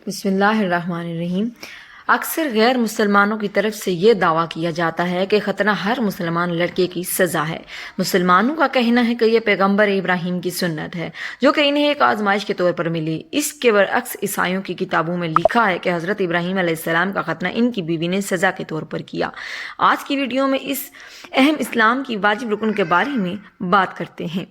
بسم اللہ الرحمن الرحیم۔ اکثر غیر مسلمانوں کی طرف سے یہ دعویٰ کیا جاتا ہے کہ ختنہ ہر مسلمان لڑکے کی سزا ہے۔ مسلمانوں کا کہنا ہے کہ یہ پیغمبر ابراہیم کی سنت ہے جو کہ انہیں ایک آزمائش کے طور پر ملی۔ اس کے برعکس عیسائیوں کی کتابوں میں لکھا ہے کہ حضرت ابراہیم علیہ السلام کا ختنہ ان کی بیوی نے سزا کے طور پر کیا۔ آج کی ویڈیو میں اس اہم اسلام کی واجب رکن کے بارے میں بات کرتے ہیں۔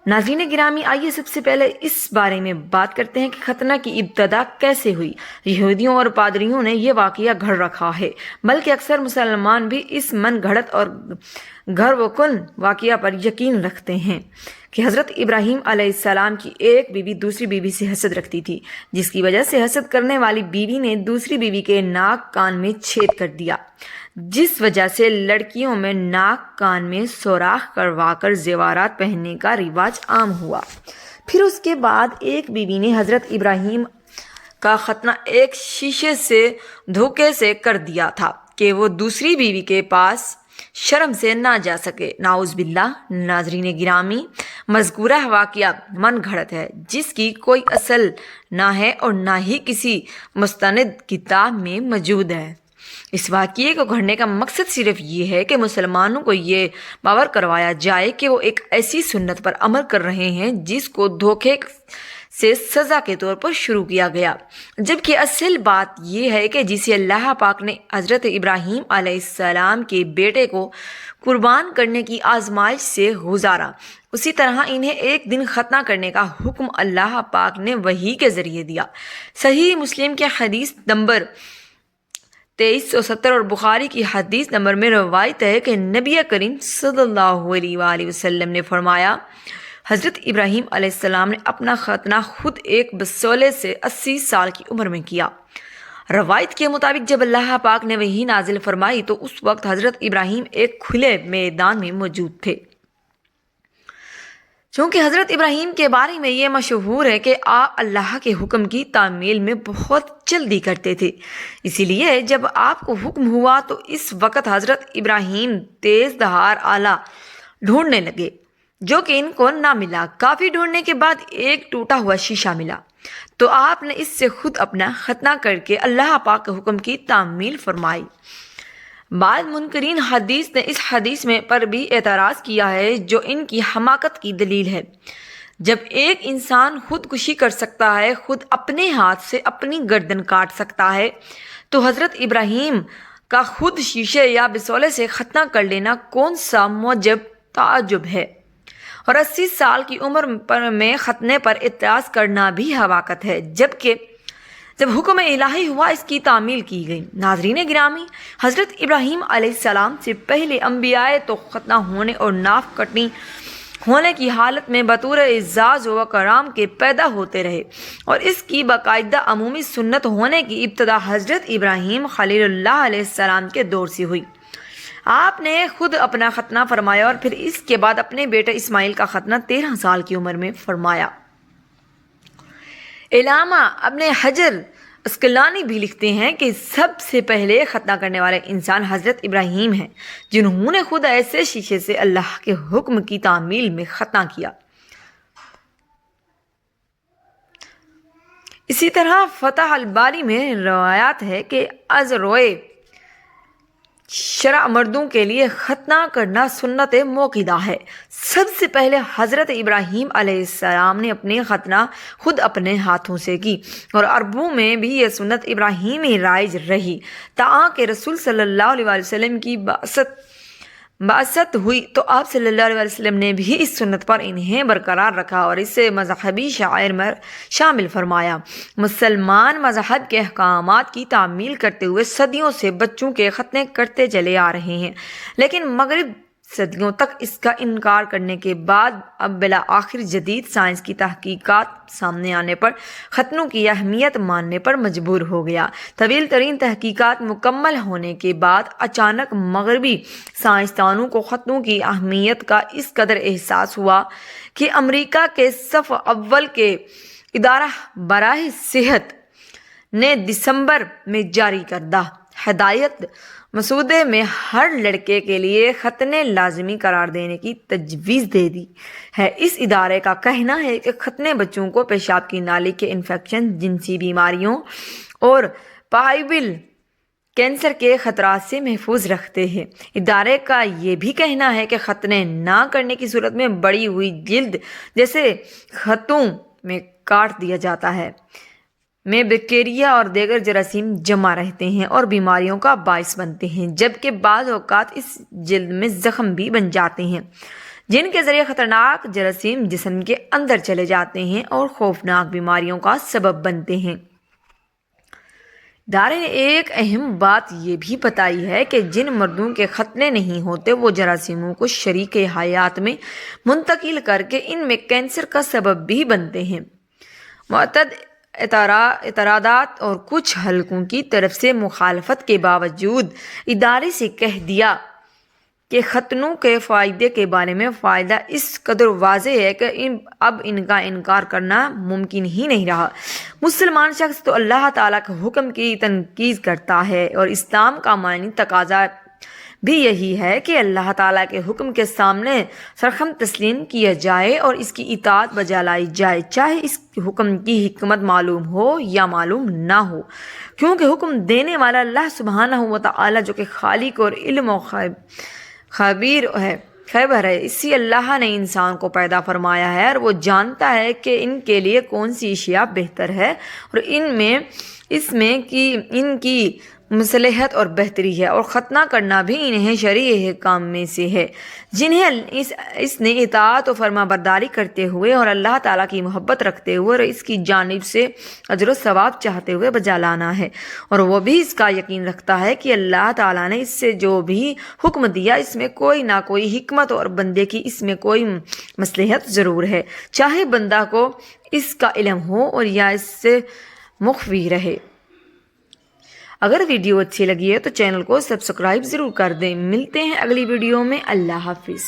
ناظرین گرامی، آئیے سب سے پہلے اس بارے میں بات کرتے ہیں کہ ختنہ کی ابتدا کیسے ہوئی۔ یہودیوں اور پادریوں نے یہ واقعہ گھڑ رکھا ہے، بلکہ اکثر مسلمان بھی اس من گھڑت اور گھر و کن واقعہ پر یقین رکھتے ہیں کہ حضرت ابراہیم علیہ السلام کی ایک بیوی دوسری بیوی سے حسد رکھتی تھی، جس کی وجہ سے حسد کرنے والی بیوی نے دوسری بیوی کے ناک کان میں چھید کر دیا، جس وجہ سے لڑکیوں میں ناک کان میں سوراخ کروا کر زیورات پہننے کا رواج عام ہوا۔ پھر اس کے بعد ایک بیوی نے حضرت ابراہیم کا ختنہ ایک شیشے سے دھوکے سے کر دیا تھا کہ وہ دوسری بیوی کے پاس شرم سے نہ جا سکے، نعوذ باللہ۔ ناظرین گرامی، مذکورہ واقعہ من گھڑت ہے جس کی کوئی اصل نہ ہے اور نہ ہی کسی مستند کتاب میں موجود ہے۔ اس واقعے کو گھڑنے کا مقصد صرف یہ ہے کہ مسلمانوں کو یہ باور کروایا جائے کہ وہ ایک ایسی سنت پر عمل کر رہے ہیں جس کو دھوکے سے سزا کے طور پر شروع کیا گیا، جبکہ اصل بات یہ ہے کہ جسے اللہ پاک نے حضرت ابراہیم علیہ السلام کے بیٹے کو قربان کرنے کی آزمائش سے گزارا، اسی طرح انہیں ایک دن ختنہ کرنے کا حکم اللہ پاک نے وحی کے ذریعے دیا۔ صحیح مسلم کے حدیث نمبر 2370 اور بخاری کی حدیث نمبر میں روایت ہے کہ نبی کریم صلی اللہ علیہ وآلہ وسلم نے فرمایا، حضرت ابراہیم علیہ السلام نے اپنا ختنہ خود ایک بسولے سے 80 سال کی عمر میں کیا۔ روایت کے مطابق جب اللہ پاک نے وحی نازل فرمائی تو اس وقت حضرت ابراہیم ایک کھلے میدان میں موجود تھے۔ چونکہ حضرت ابراہیم کے بارے میں یہ مشہور ہے کہ آپ اللہ کے حکم کی تعمیل میں بہت جلدی کرتے تھے، اسی لیے جب آپ کو حکم ہوا تو اس وقت حضرت ابراہیم تیز دھار آلہ ڈھونڈنے لگے جو کہ ان کو نہ ملا۔ کافی ڈھونڈنے کے بعد ایک ٹوٹا ہوا شیشہ ملا تو آپ نے اس سے خود اپنا ختنہ کر کے اللہ پاک کے حکم کی تعمیل فرمائی۔ بعض منکرین حدیث نے اس حدیث میں پر بھی اعتراض کیا ہے جو ان کی حماقت کی دلیل ہے۔ جب ایک انسان خودکشی کر سکتا ہے، خود اپنے ہاتھ سے اپنی گردن کاٹ سکتا ہے، تو حضرت ابراہیم کا خود شیشے یا بسولے سے ختنہ کر لینا کون سا موجب تعجب ہے؟ اور 80 سال کی عمر میں ختنے پر اعتراض کرنا بھی حماقت ہے، جب حکم الہی ہوا اس کی تعمیل کی گئی۔ ناظرین گرامی، حضرت ابراہیم علیہ السلام سے پہلے انبیاء تو ختنہ ہونے اور ناف کٹنی ہونے کی حالت میں بطور اعزاز و کرام کے پیدا ہوتے رہے، اور اس کی باقاعدہ عمومی سنت ہونے کی ابتدا حضرت ابراہیم خلیل اللہ علیہ السلام کے دور سے ہوئی۔ آپ نے خود اپنا ختنہ فرمایا اور پھر اس کے بعد اپنے بیٹے اسماعیل کا ختنہ 13 سال کی عمر میں فرمایا۔ علامہ ابن حجر اسقلانی بھی لکھتے ہیں کہ سب سے پہلے ختنہ کرنے والے انسان حضرت ابراہیم ہیں، جنہوں نے خود ایسے شیشے سے اللہ کے حکم کی تعمیل میں ختنہ کیا۔ اسی طرح فتح الباری میں روایات ہے کہ از روئے شرع مردوں کے لیے ختنہ کرنا سنت موقدہ ہے۔ سب سے پہلے حضرت ابراہیم علیہ السلام نے اپنے ختنہ خود اپنے ہاتھوں سے کی، اور عربوں میں بھی یہ سنت ابراہیمی رائج رہی تاکہ رسول صلی اللہ علیہ وسلم کی بعثت ہوئی تو آپ صلی اللہ علیہ وسلم نے بھی اس سنت پر انہیں برقرار رکھا اور اسے مذہبی شعائر میں شامل فرمایا۔ مسلمان مذہب کے احکامات کی تعمیل کرتے ہوئے صدیوں سے بچوں کے ختنے کرتے چلے آ رہے ہیں، لیکن مغرب صدیوں تک اس کا انکار کرنے کے بعد اب بالآخر جدید سائنس کی تحقیقات سامنے آنے پر ختنوں کی اہمیت ماننے پر مجبور ہو گیا۔ طویل ترین تحقیقات مکمل ہونے کے بعد اچانک مغربی سائنسدانوں کو ختنوں کی اہمیت کا اس قدر احساس ہوا کہ امریکہ کے صف اول کے ادارہ برائے صحت نے دسمبر میں جاری کردہ ہدایت مسودے میں ہر لڑکے کے لیے ختنے لازمی قرار دینے کی تجویز دے دی ہے۔ اس ادارے کا کہنا ہے کہ ختنے بچوں کو پیشاب کی نالی کے انفیکشن، جنسی بیماریوں اور پائبل کینسر کے خطرات سے محفوظ رکھتے ہیں۔ ادارے کا یہ بھی کہنا ہے کہ ختنے نہ کرنے کی صورت میں بڑی ہوئی جلد جیسے خطوں میں کاٹ دیا جاتا ہے میں بیکٹیریا اور دیگر جراثیم جمع رہتے ہیں اور بیماریوں کا باعث بنتے ہیں، جبکہ بعض اوقات اس جلد میں زخم بھی بن جاتے ہیں جن کے ذریعے خطرناک جراثیم جسم کے اندر چلے جاتے ہیں اور خوفناک بیماریوں کا سبب بنتے ہیں۔ ادارے نے ایک اہم بات یہ بھی بتائی ہے کہ جن مردوں کے ختنے نہیں ہوتے وہ جراثیموں کو شریک حیات میں منتقل کر کے ان میں کینسر کا سبب بھی بنتے ہیں۔ معتد اعتراضات اور کچھ حلقوں کی طرف سے مخالفت کے باوجود ادارے سے کہہ دیا کہ ختنوں کے فائدے کے بارے میں فائدہ اس قدر واضح ہے کہ اب ان کا انکار کرنا ممکن ہی نہیں رہا۔ مسلمان شخص تو اللہ تعالیٰ کے حکم کی تنقید کرتا ہے اور اسلام کا معنی تقاضا بھی یہی ہے کہ اللہ تعالیٰ کے حکم کے سامنے سرخم تسلیم کیا جائے اور اس کی اطاعت بجا لائی جائے، چاہے اس حکم کی حکمت معلوم ہو یا معلوم نہ ہو، کیونکہ حکم دینے والا اللہ سبحانہ و تعالیٰ جو کہ خالق اور علم و خبیر ہے اسی اللہ نے انسان کو پیدا فرمایا ہے اور وہ جانتا ہے کہ ان کے لیے کون سی اشیاء بہتر ہے اور اس میں ان کی مصلحت اور بہتری ہے، اور ختنہ کرنا بھی انہیں شرعی کام میں سے ہے جنہیں اس نے اطاعت و فرما برداری کرتے ہوئے اور اللہ تعالیٰ کی محبت رکھتے ہوئے اور اس کی جانب سے اجر و ثواب چاہتے ہوئے بجا لانا ہے، اور وہ بھی اس کا یقین رکھتا ہے کہ اللہ تعالیٰ نے اس سے جو بھی حکم دیا اس میں کوئی نہ کوئی حکمت اور بندے کی اس میں کوئی مصلحت ضرور ہے، چاہے بندہ کو اس کا علم ہو اور یا اس سے مخفی رہے۔ اگر ویڈیو اچھی لگی ہے تو چینل کو سبسکرائب ضرور کر دیں۔ ملتے ہیں اگلی ویڈیو میں۔ اللہ حافظ۔